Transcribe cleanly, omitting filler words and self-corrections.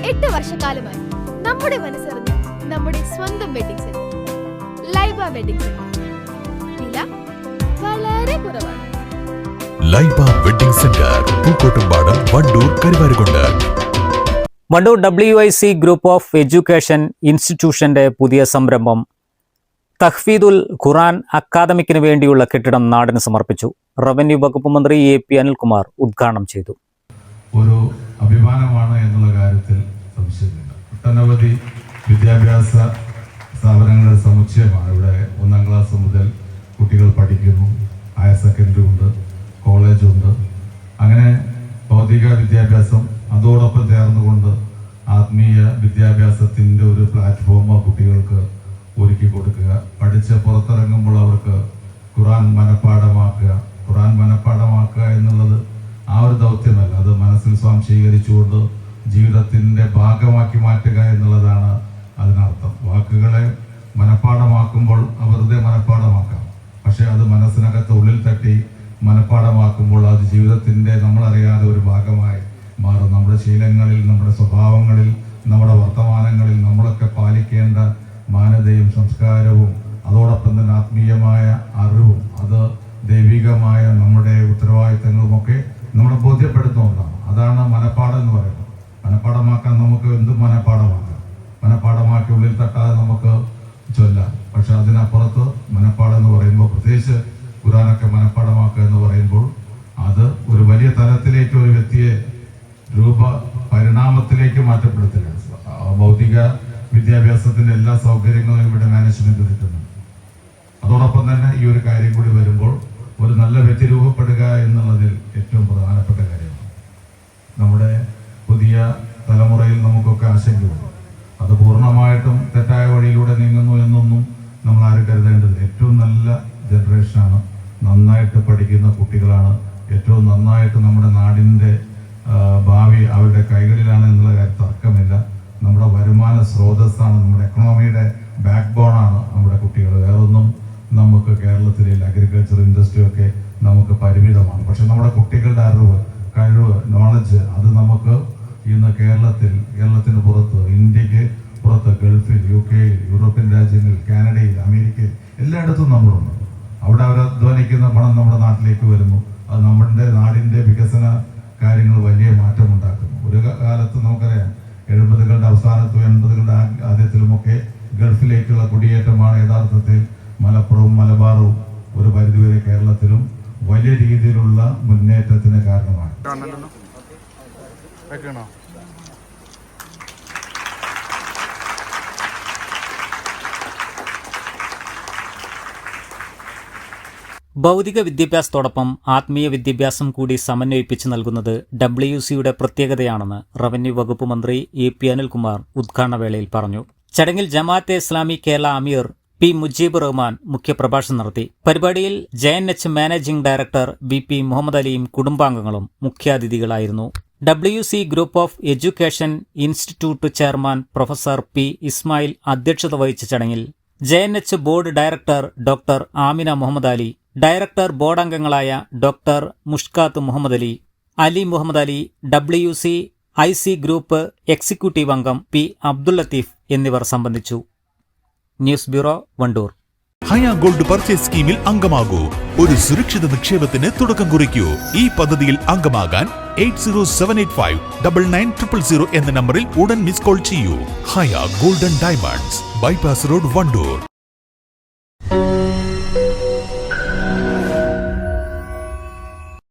8 വർഷക്കാലമായി നമ്മുടെ മനസ്സറിഞ്ഞ് നമ്മുടെ സ്വന്തം wedding centre Laiba wedding centre. വില വളരെ കുറവാണ്. Laiba wedding centre, Pookkottumpadam, Wandoor, Karuvarakundu. Wandoor WIC group of education ഇൻസ്റ്റിറ്റ്യൂഷന്റെ പുതിയ സംരംഭം തഹ്ഫീദുൽ ഖുർആൻ അക്കാദമിക്കിന് വേണ്ടിയുള്ള കെട്ടിടം നാടിന് സമർപ്പിച്ചു. റവന്യൂ വകുപ്പ് മന്ത്രി AP അനിൽകുമാർ ഉദ്ഘാടനം ചെയ്തു. ഒരു അഭിമാനമാണ് എന്നുള്ള കാര്യത്തിൽ സംശയമില്ല. ഒട്ടനവധി വിദ്യാഭ്യാസ സ്ഥാപനങ്ങളുടെ സമുച്ചയമാണ് ഇവിടെ. 1ാം ക്ലാസ് മുതൽ കുട്ടികൾ പഠിക്കുന്നു. ഹയർ സെക്കൻഡറി ഉണ്ട്, കോളേജുണ്ട്. അങ്ങനെ ഭൗതിക വിദ്യാഭ്യാസം അതോടൊപ്പം ചേർന്നുകൊണ്ട് ആത്മീയ വിദ്യാഭ്യാസത്തിൻ്റെ ഒരു പ്ലാറ്റ്ഫോം കുട്ടികൾക്ക് ഒരുക്കി കൊടുക്കുക. പഠിച്ച് പുറത്തിറങ്ങുമ്പോൾ അവർക്ക് ഖുർആൻ മനഃപ്പാഠമാക്കുക എന്നുള്ളത് ആ ഒരു ദൗത്യമല്ല, അത് മനസ്സിൽ സ്വാംശീകരിച്ചുകൊണ്ട് ജീവിതത്തിൻ്റെ ഭാഗമാക്കി മാറ്റുക എന്നുള്ളതാണ് അതിനർത്ഥം. വാക്കുകളെ മനഃപ്പാഠമാക്കുമ്പോൾ വെറുതെ മനഃപ്പാഠമാക്കാം, പക്ഷെ അത് മനസ്സിനകത്ത് ഉള്ളിൽ തട്ടി മനഃപ്പാഠമാക്കുമ്പോൾ അത് ജീവിതത്തിൻ്റെ നമ്മളറിയാതെ ഒരു ഭാഗമായി മാറും. നമ്മുടെ ശീലങ്ങളിൽ, നമ്മുടെ സ്വഭാവങ്ങളിൽ, നമ്മുടെ വർത്തമാനങ്ങളിൽ നമ്മളൊക്കെ പാലിക്കേണ്ട മാനതയും സംസ്കാരവും അതോടൊപ്പം തന്നെ ആത്മീയമായ അറിവും അത് ദൈവികമായ നമ്മുടെ ഉത്തരവാദിത്തങ്ങളുമൊക്കെ നമ്മളെ ബോധ്യപ്പെടുത്തുന്ന ഒന്നാണ്. അതാണ് മനഃപ്പാഠം എന്ന് പറയുന്നത്. മനഃപ്പാഠമാക്കാൻ നമുക്ക് എന്തും മനഃപ്പാഠമാക്കി ഉള്ളിൽ തട്ടാതെ നമുക്ക് ചൊല്ലാം. പക്ഷെ അതിനപ്പുറത്ത് മനഃപ്പാഠം എന്ന് പറയുമ്പോൾ, പ്രത്യേകിച്ച് ഖുർആനൊക്കെ മനഃപ്പാഠമാക്കുക എന്ന് പറയുമ്പോൾ, അത് ഒരു വലിയ തലത്തിലേക്ക് ഒരു വ്യക്തിയെ പരിണാമത്തിലേക്ക് മാറ്റപ്പെടുത്തുക. ഭൗതിക വിദ്യാഭ്യാസത്തിന്റെ എല്ലാ സൗകര്യങ്ങളും ഇവിടെ മാനേജ്മെന്റ് ഒരുക്കുന്നുണ്ട്. അതോടൊപ്പം തന്നെ ഈ ഒരു കാര്യം കൂടി വരുമ്പോൾ ഒരു നല്ല വ്യക്തി രൂപപ്പെടുക എന്നുള്ളതിൽ ഏറ്റവും പ്രധാനപ്പെട്ട കാര്യമാണ്. നമ്മുടെ പുതിയ തലമുറയിൽ നമുക്കൊക്കെ ആശങ്കയുണ്ട്. അത് പൂർണ്ണമായിട്ടും തെറ്റായ വഴിയിലൂടെ നീങ്ങുന്നു എന്നൊന്നും നമ്മൾ ആരും കരുതേണ്ടതില്ല. ഏറ്റവും നല്ല ജനറേഷനാണ്, നന്നായിട്ട് പഠിക്കുന്ന കുട്ടികളാണ്, ഏറ്റവും നന്നായിട്ട് നമ്മുടെ നാടിൻ്റെ ഭാവി അവരുടെ കൈകളിലാണ് എന്നുള്ള കാര്യം തർക്കമില്ല. നമ്മുടെ വരുമാന സ്രോതസ്സാണ്, നമ്മുടെ എക്കണോമിയുടെ ബാക്ക് ബോണാണ് നമ്മുടെ കുട്ടികൾ. വേറൊന്നും നമുക്ക് കേരളത്തിലെ അഗ്രികൾച്ചർ ഇൻഡസ്ട്രിയൊക്കെ നമുക്ക് പരിമിതമാണ്. പക്ഷെ നമ്മുടെ കുട്ടികളുടെ അറിവ്, കഴിവ്, നോളജ് അത് നമുക്ക് ഇന്ന് കേരളത്തിന് പുറത്ത്, ഇന്ത്യക്ക് പുറത്ത്, ഗൾഫിൽ, UK, യൂറോപ്യൻ രാജ്യങ്ങളിൽ, കാനഡയിൽ, അമേരിക്കയിൽ എല്ലായിടത്തും നമ്മളുണ്ട്. അവിടെ അവർ അധ്വാനിക്കുന്ന പണം നമ്മുടെ നാട്ടിലേക്ക് വരുന്നു. അത് നമ്മുടെ നാടിൻ്റെ വികസന കാര്യങ്ങൾ വലിയ മാറ്റമുണ്ടാക്കുന്നു. ഒരു കാലത്ത് നമുക്കറിയാം, 70കളുടെ അവസാനത്തും 80കളുടെ ആദ്യത്തിലുമൊക്കെ ഗൾഫിലേക്കുള്ള കുടിയേറ്റമാണ് യഥാർത്ഥത്തിൽ മലപ്പുറവും മലബാറും ഒരു പരിധിവരെ കേരളത്തിലും വലിയ രീതിയിലുള്ള മുന്നേറ്റത്തിന് കാരണമാണ്. ഭൗതിക വിദ്യാഭ്യാസത്തോടൊപ്പം ആത്മീയ വിദ്യാഭ്യാസം കൂടി സമന്വയിപ്പിച്ച് നൽകുന്നത് WICയുടെ പ്രത്യേകതയാണെന്ന് റവന്യൂ വകുപ്പ് മന്ത്രി AP അനിൽകുമാർ ഉദ്ഘാടന വേളയിൽ പറഞ്ഞു. ചടങ്ങിൽ ജമാഅത്തെ ഇസ്ലാമി കേരള അമീർ P മുജീബ് റഹ്മാൻ മുഖ്യപ്രഭാഷണം നടത്തി. പരിപാടിയിൽ JNH managing director BP Muhammad അലിയും കുടുംബാംഗങ്ങളും മുഖ്യാതിഥികളായിരുന്നു. WIC group of education institute chairman professor P Ismail അധ്യക്ഷത വഹിച്ച ചടങ്ങിൽ JNH board director doctor Amina Muhammad Ali, director board അംഗങ്ങളായ doctor Mushkath Muhammad Ali Muhammad Ali, WIC IC group executive അംഗം P അബ്ദുൽ ലത്തീഫ് എന്നിവർ സംബന്ധിച്ചു. News bureau, Wandoor. Haya gold purchase സ്കീമിൽ അംഗമാകൂ. ഒരു സുരക്ഷിത നിക്ഷേപത്തിന് തുടക്കം കുറിക്കൂ. ഈ പദ്ധതിയിൽ അംഗമാകാൻ 8078599000 എന്ന നമ്പറിൽ ഉടൻ മിസ് കോൾ ചെയ്യൂ. Haya golden diamonds, bypass road, Wandoor.